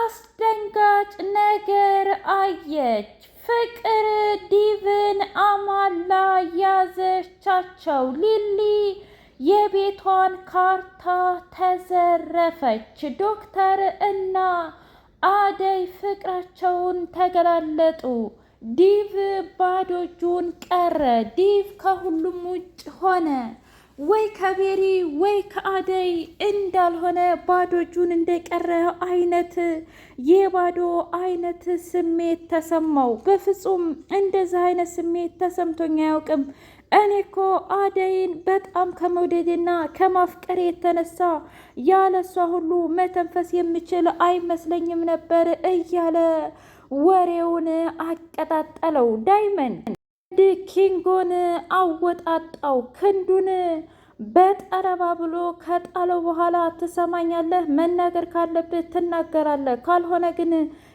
አስደንጋጭ ነገር አየች። ፍቅር ዲቭን አማላ ያዘቻቸው። ሊሊ የቤቷን ካርታ ተዘረፈች። ዶክተር እና አደይ ፍቅራቸውን ተገላለጡ። ዲቭ ባዶ እጁን ቀረ። ዲቭ ከሁሉም ውጭ ሆነ። ወይ ከቤሪ ወይ ከአደይ እንዳልሆነ ባዶ እጁን እንደቀረ አይነት የባዶ አይነት ስሜት ተሰማው። በፍጹም እንደዚህ አይነት ስሜት ተሰምቶኝ አያውቅም። እኔ እኮ አደይን በጣም ከመውደድና ከማፍቀር የተነሳ ያለሷ ሁሉ መተንፈስ የምችል አይመስለኝም ነበር እያለ ወሬውን አቀጣጠለው። ዳይመንድ ኪንጎን አወጣጣው። ክንዱን በጠረባ ብሎ ከጣለው በኋላ ትሰማኛለህ፣ መናገር ካለብህ ትናገራለህ፣ ካልሆነ ግን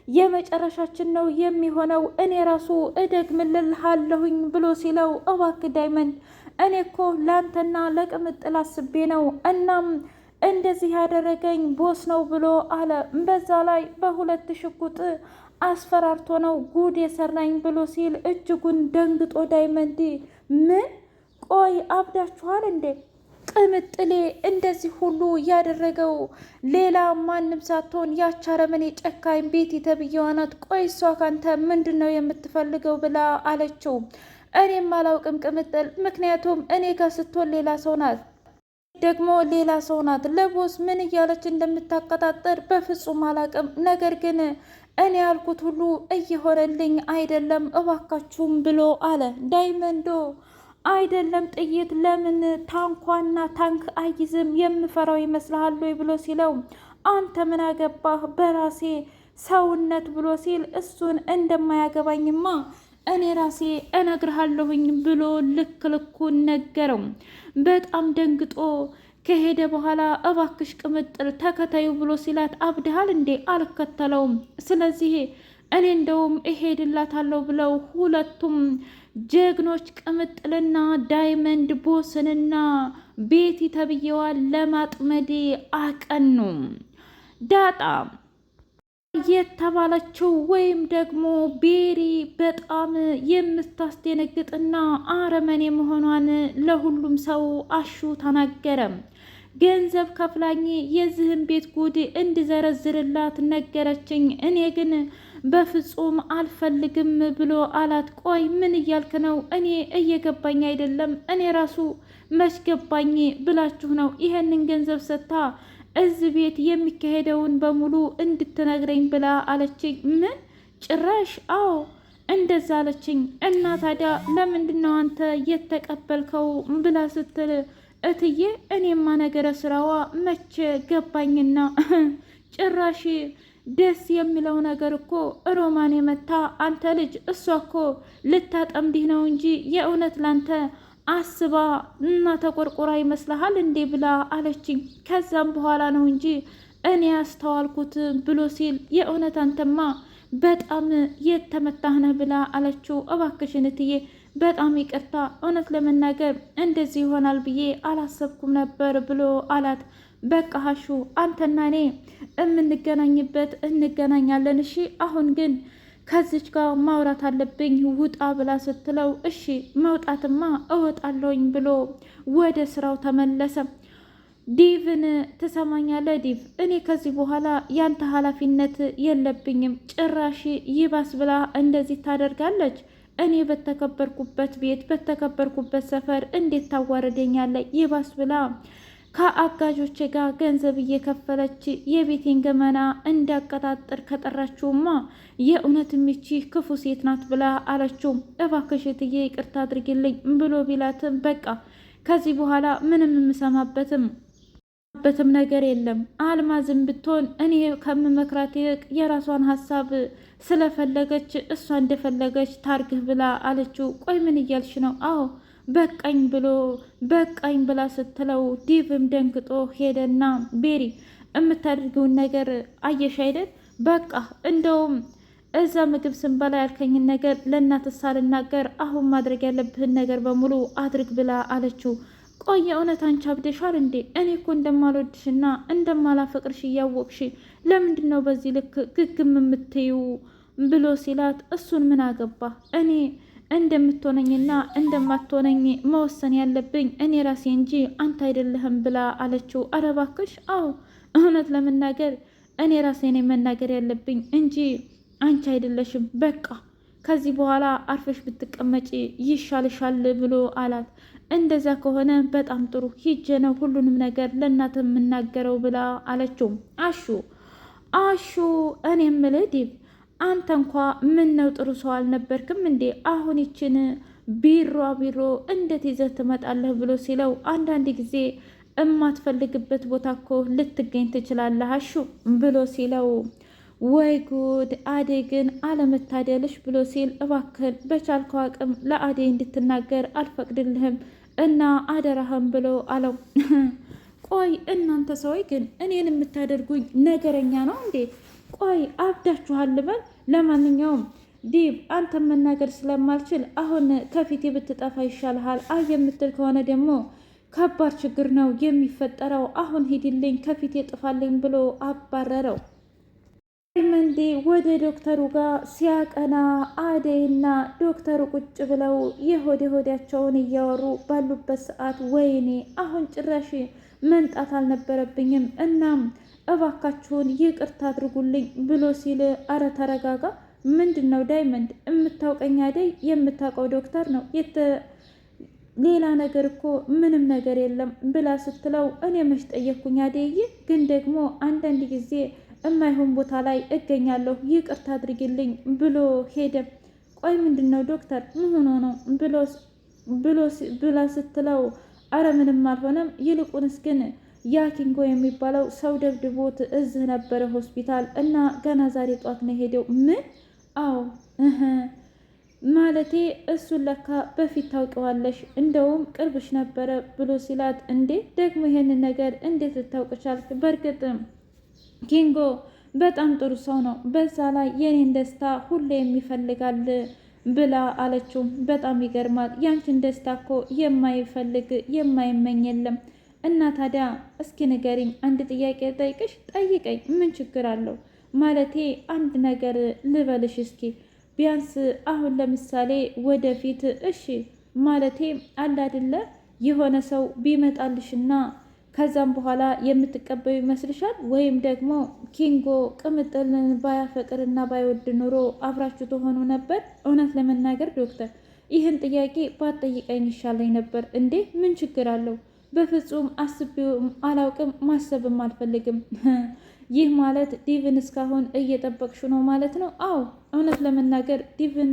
የመጨረሻችን ነው የሚሆነው፣ እኔ ራሱ እደግምልሃለሁኝ ብሎ ሲለው፣ እባክህ ዳይመንድ እኔ እኮ ላንተና ለቅምጥል አስቤ ነው፣ እናም እንደዚህ ያደረገኝ ቦስ ነው ብሎ አለ። በዛ ላይ በሁለት ሽጉጥ አስፈራርቶ ነው ጉድ የሰራኝ ብሎ ሲል እጅጉን ደንግጦ ዳይመንድ ምን ቆይ አብዳችኋል እንዴ? ቅምጥሌ እንደዚህ ሁሉ ያደረገው ሌላ ማንም ሳትሆን ያች አረመኔ ጨካኝ ቤት የተብየዋ ናት። ቆይ እሷ ካንተ ምንድን ነው የምትፈልገው ብላ አለችው። እኔም አላውቅም ቅምጥል፣ ምክንያቱም እኔ ጋር ስትሆን ሌላ ሰው ናት ደግሞ ሌላ ሰው ናት። ለቦስ ምን እያለች እንደምታቀጣጠር በፍጹም አላውቅም። ነገር ግን እኔ ያልኩት ሁሉ እየሆነልኝ አይደለም እባካችሁም ብሎ አለ። ዳይመንዶ አይደለም ጥይት ለምን ታንኳና ታንክ አይዝም የምፈራው ይመስልሃል ወይ ብሎ ሲለው፣ አንተ ምን አገባህ በራሴ ሰውነት ብሎ ሲል፣ እሱን እንደማያገባኝማ እኔ ራሴ እነግርሃለሁኝ ብሎ ልክ ልኩን ነገረው። በጣም ደንግጦ ከሄደ በኋላ እባክሽ ቅምጥል ተከታዩ ብሎ ሲላት፣ አብድሃል እንዴ? አልከተለውም። ስለዚህ እኔ እንደውም እሄድላታለሁ ብለው ሁለቱም ጀግኖች ቅምጥልና ዳይመንድ ቦስንና ቤቲ ተብዬዋን ለማጥመድ አቀኑ። ዳጣ የተባለችው ወይም ደግሞ ቤሪ በጣም የምታስደነግጥና አረመኔ መሆኗን ለሁሉም ሰው አሹ ተናገረ። ገንዘብ ከፍላኝ የዚህን ቤት ጉድ እንድዘረዝርላት ነገረችኝ። እኔ ግን በፍጹም አልፈልግም ብሎ አላት። ቆይ ምን እያልክ ነው? እኔ እየገባኝ አይደለም። እኔ ራሱ መች ገባኝ ብላችሁ ነው ይሄንን ገንዘብ ሰጥታ እዚህ ቤት የሚካሄደውን በሙሉ እንድትነግረኝ ብላ አለችኝ። ምን ጭራሽ? አዎ እንደዛ አለችኝ። እና ታዲያ ለምንድነው አንተ የተቀበልከው ብላ ስትል፣ እትዬ እኔማ ነገረ ስራዋ መቼ ገባኝና ጭራሽ ደስ የሚለው ነገር እኮ ሮማን የመታ አንተ ልጅ እሷ እኮ ልታጠምድህ ነው እንጂ የእውነት ላንተ አስባ እና ተቆርቆራ ይመስልሃል እንዴ ብላ አለችኝ። ከዛም በኋላ ነው እንጂ እኔ ያስተዋልኩት ብሎ ሲል፣ የእውነት አንተማ በጣም የተመታህ ነህ ብላ አለችው። እባክሽን እትዬ በጣም ይቅርታ፣ እውነት ለመናገር እንደዚህ ይሆናል ብዬ አላሰብኩም ነበር ብሎ አላት። በቃ ሀሹ አንተና እኔ የምንገናኝበት እንገናኛለን፣ እሺ አሁን ግን ከዚች ጋር ማውራት አለብኝ ውጣ ብላ ስትለው፣ እሺ መውጣትማ እወጣለሁኝ ብሎ ወደ ስራው ተመለሰ። ዲቭን ትሰማኛለህ ዲቭ፣ እኔ ከዚህ በኋላ ያንተ ኃላፊነት የለብኝም። ጭራሽ ይባስ ብላ እንደዚህ ታደርጋለች። እኔ በተከበርኩበት ቤት በተከበርኩበት ሰፈር እንዴት ታዋርደኛለህ? ይባስ ብላ ከአጋዦቼ ጋር ገንዘብ እየከፈለች የቤቴን ገመና እንዳቀጣጥር ከጠራችውማ የእውነት ሚቺ ክፉ ሴት ናት ብላ አለችው። እባክሽ እትዬ ይቅርታ አድርጊልኝ ብሎ ቢላትም፣ በቃ ከዚህ በኋላ ምንም የምሰማበትም ነገር የለም። አልማዝም ብትሆን እኔ ከምመክራት ይልቅ የራሷን ሀሳብ ስለፈለገች እሷ እንደፈለገች ታርግህ ብላ አለችው። ቆይ ምን እያልሽ ነው? አዎ በቃኝ ብላ ስትለው፣ ዲቭም ደንግጦ ሄደና ቤሪ የምታደርገውን ነገር አየሽ አይደል? በቃ እንደውም እዛ ምግብ ስንበላ ያልከኝን ነገር ለእናትህ ሳልናገር አሁን ማድረግ ያለብህን ነገር በሙሉ አድርግ ብላ አለችው። ቆይ እውነት አንቺ አብደሻል እንዴ? እኔ እኮ እንደማልወድሽና እንደማላፈቅርሽ እያወቅሽ ለምንድን ነው በዚህ ልክ ግግም የምትዩ ብሎ ሲላት እሱን ምን አገባ እኔ እንደምትሆነኝና እንደማትሆነኝ መወሰን ያለብኝ እኔ ራሴ እንጂ አንተ አይደለህም ብላ አለችው። ኧረ እባክሽ አዎ እውነት ለመናገር እኔ ራሴ ነኝ መናገር ያለብኝ እንጂ አንቺ አይደለሽም። በቃ ከዚህ በኋላ አርፈሽ ብትቀመጪ ይሻልሻል ብሎ አላት። እንደዛ ከሆነ በጣም ጥሩ ሂጄ ነው ሁሉንም ነገር ለእናት የምናገረው ብላ አለችው። አሹ እኔ የምልህ ዲብ አንተ እንኳ ምን ነው ጥሩ ሰው አልነበርክም እንዴ? አሁን ይችን ቢሮ እንዴት ይዘህ ትመጣለህ ብሎ ሲለው አንዳንድ ጊዜ እማትፈልግበት ቦታ እኮ ልትገኝ ትችላለህ አሹ ብሎ ሲለው ወይ ጉድ አደይ ግን አለመታደልሽ ብሎ ሲል እባክህን በቻልከው አቅም ለአደይ እንድትናገር አልፈቅድልህም እና አደራህም ብሎ አለው። ቆይ እናንተ ሰዎች ግን እኔን የምታደርጉኝ ነገረኛ ነው እንዴ? ቆይ አብዳችኋል ልበል? ለማንኛውም ዲብ አንተ መናገር ስለማልችል አሁን ከፊቴ ብትጠፋ ይሻልሃል። አይ የምትል ከሆነ ደግሞ ከባድ ችግር ነው የሚፈጠረው። አሁን ሂድልኝ ከፊቴ ጥፋልኝ ብሎ አባረረው። ዳይመንድ ወደ ዶክተሩ ጋር ሲያቀና አደይና ዶክተሩ ቁጭ ብለው የሆዳቸውን እያወሩ ባሉበት ሰዓት ወይኔ አሁን ጭራሽ መንጣት አልነበረብኝም እናም እባካችሁን ይቅርታ አድርጉልኝ ብሎ ሲል አረ ተረጋጋ። ምንድን ነው ዳይመንድ የምታውቀኝ አደይ የምታውቀው ዶክተር ነው ሌላ ነገር እኮ ምንም ነገር የለም ብላ ስትለው እኔ መች ጠየቅኩኝ አደይዬ፣ ግን ደግሞ አንዳንድ ጊዜ እማይሆን ቦታ ላይ እገኛለሁ ይቅርታ አድርጊልኝ ብሎ ሄደ። ቆይ ምንድን ነው ዶክተር ምን ሆኖ ነው ብላ ስትለው አረ ምንም አልሆነም፣ ይልቁንስ ግን ያ ኪንጎ የሚባለው ሰው ደብድቦት እዚህ ነበረ ሆስፒታል እና ገና ዛሬ ጧት ነው ሄደው። ምን? አዎ ማለቴ እሱን ለካ በፊት ታውቂዋለሽ፣ እንደውም ቅርብሽ ነበረ ብሎ ሲላት እንዴ ደግሞ ይሄንን ነገር እንዴት ልታውቅ ቻልክ? በእርግጥም ኪንጎ በጣም ጥሩ ሰው ነው፣ በዛ ላይ የኔን ደስታ ሁሌ የሚፈልጋል ብላ አለችው። በጣም ይገርማል፣ ያንቺን ደስታ እኮ የማይፈልግ የማይመኝ የለም። እና ታዲያ እስኪ ንገሪኝ፣ አንድ ጥያቄ ጠይቅሽ? ጠይቀኝ፣ ምን ችግር አለው? ማለቴ አንድ ነገር ልበልሽ እስኪ ቢያንስ አሁን ለምሳሌ ወደፊት እሺ ማለቴ አለ አይደለ የሆነ ሰው ቢመጣልሽና ከዛም በኋላ የምትቀበዩ ይመስልሻል? ወይም ደግሞ ኪንጎ ቅምጥልን ባያፈቅርና ባይወድ ኑሮ አብራችሁ ትሆኑ ነበር? እውነት ለመናገር ዶክተር ይህን ጥያቄ ባትጠይቀኝ ይሻለኝ ነበር። እንዴ ምን ችግር አለው? በፍጹም አስቤውም አላውቅም፣ ማሰብም አልፈልግም። ይህ ማለት ዲቭን እስካሁን እየጠበቅሹ ነው ማለት ነው? አዎ እውነት ለመናገር ዲቭን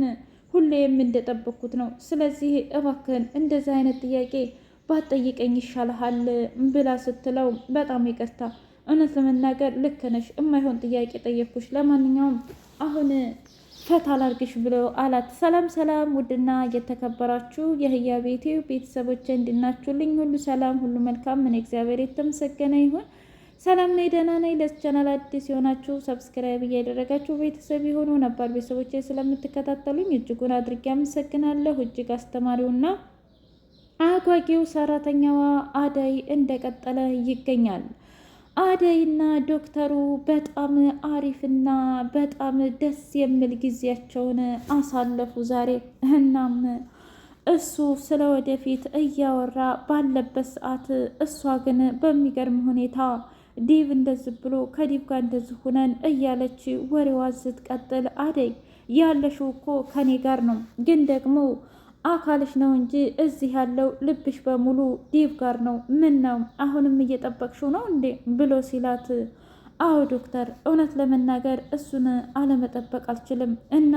ሁሌም እንደጠበቅኩት ነው። ስለዚህ እባክህን እንደዚህ አይነት ጥያቄ ባትጠይቀኝ ይሻልሃል ብላ ስትለው በጣም ይቅርታ፣ እውነት ለመናገር ልክ ነሽ፣ የማይሆን ጥያቄ ጠየቅኩሽ። ለማንኛውም አሁን ፈታ ላርግሽ ብሎ አላት። ሰላም ሰላም! ውድና እየተከበራችሁ የህያ ቤቴ ቤተሰቦች እንድናችሁልኝ ሁሉ ሰላም ሁሉ መልካም፣ ምን እግዚአብሔር የተመሰገነ ይሁን። ሰላም ነኝ፣ ደህና ነኝ። ለዚህ ቻናል አዲስ የሆናችሁ ሰብስክራይብ እያደረጋችሁ ቤተሰብ የሆኑ ነባር ቤተሰቦች ስለምትከታተሉኝ እጅጉን አድርጌ አመሰግናለሁ። እጅግ አስተማሪውና አጓጊው ሰራተኛዋ አደይ እንደቀጠለ ይገኛል። አደይና ዶክተሩ በጣም አሪፍና በጣም ደስ የሚል ጊዜያቸውን አሳለፉ ዛሬ። እናም እሱ ስለ ወደፊት እያወራ ባለበት ሰዓት እሷ ግን በሚገርም ሁኔታ ዲቭ እንደዚህ ብሎ ከዲቭ ጋር እንደዚህ ሁነን እያለች ወሬዋ ስትቀጥል፣ አደይ ያለሽው እኮ ከኔ ጋር ነው፣ ግን ደግሞ አካልሽ ነው እንጂ እዚህ ያለው ልብሽ በሙሉ ዲቭ ጋር ነው። ምን ነው አሁንም እየጠበቅሽው ነው እንዴ ብሎ ሲላት፣ አዎ ዶክተር፣ እውነት ለመናገር እሱን አለመጠበቅ አልችልም እና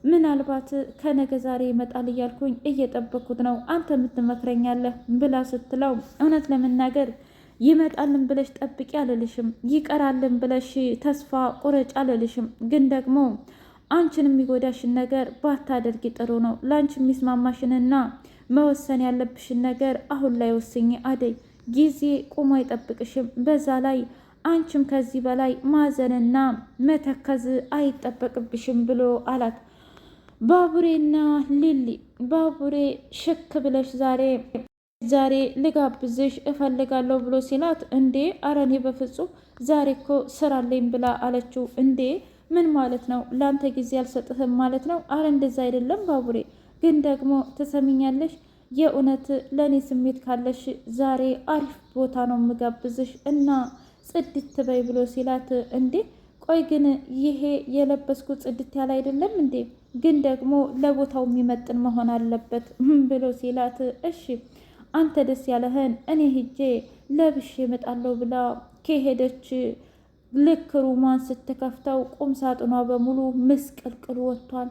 ምናልባት ከነገ ዛሬ ይመጣል እያልኩኝ እየጠበቅኩት ነው። አንተ የምትመክረኛለህ ብላ ስትለው፣ እውነት ለመናገር ይመጣልን ብለሽ ጠብቂ አልልሽም፣ ይቀራልን ብለሽ ተስፋ ቁረጭ አልልሽም፣ ግን ደግሞ አንቺን የሚጎዳሽን ነገር ባታደርጊ ጥሩ ነው። ለአንቺ የሚስማማሽንና መወሰን ያለብሽን ነገር አሁን ላይ ወስኝ አደይ፣ ጊዜ ቁሞ አይጠብቅሽም። በዛ ላይ አንቺም ከዚህ በላይ ማዘንና መተከዝ አይጠበቅብሽም ብሎ አላት። ባቡሬና ሊሊ፣ ባቡሬ ሽክ ብለሽ ዛሬ ዛሬ ልጋብዝሽ እፈልጋለሁ ብሎ ሲላት፣ እንዴ አረ እኔ በፍጹም ዛሬ እኮ ስራ አለኝ ብላ አለችው። እንዴ ምን ማለት ነው? ለአንተ ጊዜ አልሰጥህም ማለት ነው? አረ እንደዛ አይደለም ባቡሬ፣ ግን ደግሞ ትሰሚኛለሽ፣ የእውነት ለእኔ ስሜት ካለሽ ዛሬ አሪፍ ቦታ ነው የምጋብዝሽ እና ጽድት በይ ብሎ ሲላት፣ እንዴ ቆይ ግን ይሄ የለበስኩ ጽድት ያለ አይደለም እንዴ? ግን ደግሞ ለቦታው የሚመጥን መሆን አለበት ብሎ ሲላት፣ እሺ አንተ ደስ ያለህን እኔ ሂጄ ለብሼ እመጣለሁ ብላ ከሄደች ልክ ሩሟን ስትከፍተው ቁም ሳጥኗ በሙሉ ምስቅልቅል ወጥቷል።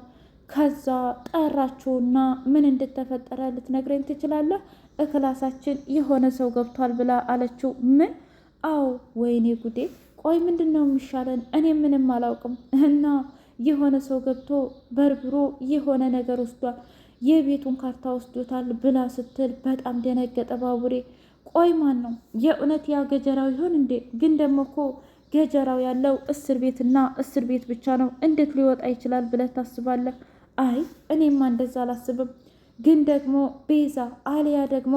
ከዛ ጠራችውና ምን እንደተፈጠረ ልትነግረኝ ትችላለህ? እክላሳችን የሆነ ሰው ገብቷል ብላ አለችው። ምን? አዎ። ወይኔ ጉዴ! ቆይ ምንድን ነው የሚሻለን? እኔ ምንም አላውቅም እና የሆነ ሰው ገብቶ በርብሮ የሆነ ነገር ወስዷል፣ የቤቱን ካርታ ወስዶታል ብላ ስትል በጣም ደነገጠ ባቡሬ። ቆይ ማን ነው? የእውነት ያ ገጀራው ይሆን እንዴ? ግን ደግሞ እኮ ገጀራው ያለው እስር ቤትና እስር ቤት ብቻ ነው፣ እንዴት ሊወጣ ይችላል ብለህ ታስባለህ? አይ እኔማ እንደዛ አላስብም። ግን ደግሞ ቤዛ አሊያ ደግሞ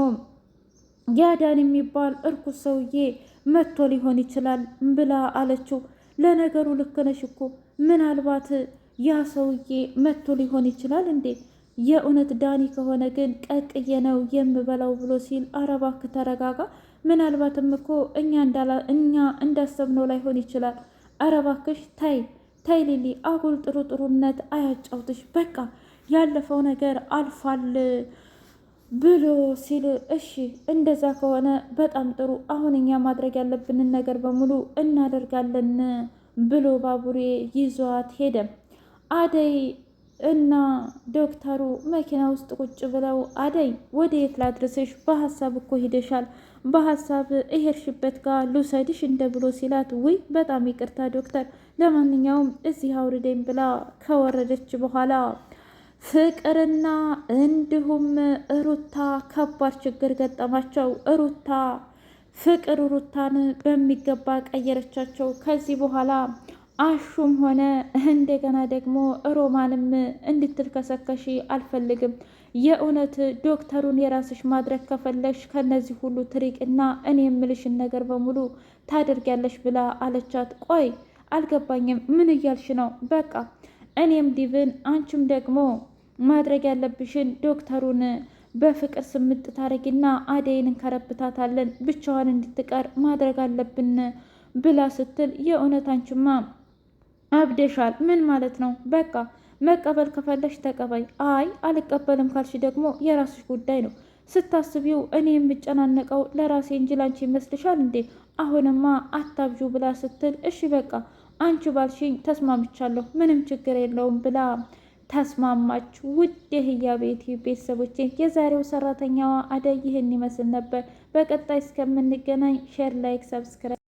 ያዳን የሚባል እርኩስ ሰውዬ መጥቶ ሊሆን ይችላል ብላ አለችው። ለነገሩ ልክ ነሽ እኮ ምናልባት ያ ሰውዬ መጥቶ ሊሆን ይችላል እንዴ? የእውነት ዳኒ ከሆነ ግን ቀቅዬ ነው የምበላው ብሎ ሲል፣ ኧረ እባክህ ተረጋጋ። ምናልባትም እኮ እኛ እንዳሰብነው ላይሆን ይችላል። ኧረ እባክሽ ታይ ታይ ሊሊ፣ አጉል ጥሩ ጥሩነት አያጫውትሽ። በቃ ያለፈው ነገር አልፏል ብሎ ሲል፣ እሺ እንደዛ ከሆነ በጣም ጥሩ፣ አሁን እኛ ማድረግ ያለብንን ነገር በሙሉ እናደርጋለን ብሎ ባቡሬ ይዟት ሄደ። አደይ እና ዶክተሩ መኪና ውስጥ ቁጭ ብለው፣ አደይ ወደ የት ላድርስሽ? በሀሳብ እኮ ሂደሻል፣ በሀሳብ እሄድሽበት ጋር ልውሰድሽ እንደ ብሎ ሲላት፣ ውይ በጣም ይቅርታ ዶክተር፣ ለማንኛውም እዚህ አውርደኝ ብላ ከወረደች በኋላ ፍቅርና እንዲሁም ሩታ ከባድ ችግር ገጠማቸው። ሩታን በሚገባ ቀየረቻቸው። ከዚህ በኋላ አሹም ሆነ እንደገና ደግሞ ሮማንም እንድትልከሰከሺ አልፈልግም። የእውነት ዶክተሩን የራስሽ ማድረግ ከፈለሽ ከነዚህ ሁሉ ትሪቅና እኔ የምልሽን ነገር በሙሉ ታደርጊያለሽ ብላ አለቻት። ቆይ አልገባኝም፣ ምን እያልሽ ነው? በቃ እኔም ዲቭን አንቺም ደግሞ ማድረግ ያለብሽን ዶክተሩን በፍቅር ስምጥ ታረጊና አደይን እንከረብታታለን፣ ብቻዋን እንድትቀር ማድረግ አለብን ብላ ስትል፣ የእውነት አንቺማ አብደሻል። ምን ማለት ነው? በቃ መቀበል ከፈለሽ ተቀበይ። አይ አልቀበልም ካልሽ ደግሞ የራስሽ ጉዳይ ነው። ስታስቢው እኔ የምጨናነቀው ለራሴ እንጂ ላንቺ ይመስልሻል እንዴ? አሁንማ አታብዡ ብላ ስትል፣ እሺ በቃ አንቺ ባልሽኝ ተስማምቻለሁ፣ ምንም ችግር የለውም ብላ ተስማማች። ውድ የህያ ቤት ቤተሰቦቼ የዛሬው ሰራተኛዋ አደይ ይህን ይመስል ነበር። በቀጣይ እስከምንገናኝ ሼር፣ ላይክ፣ ሰብስክራይብ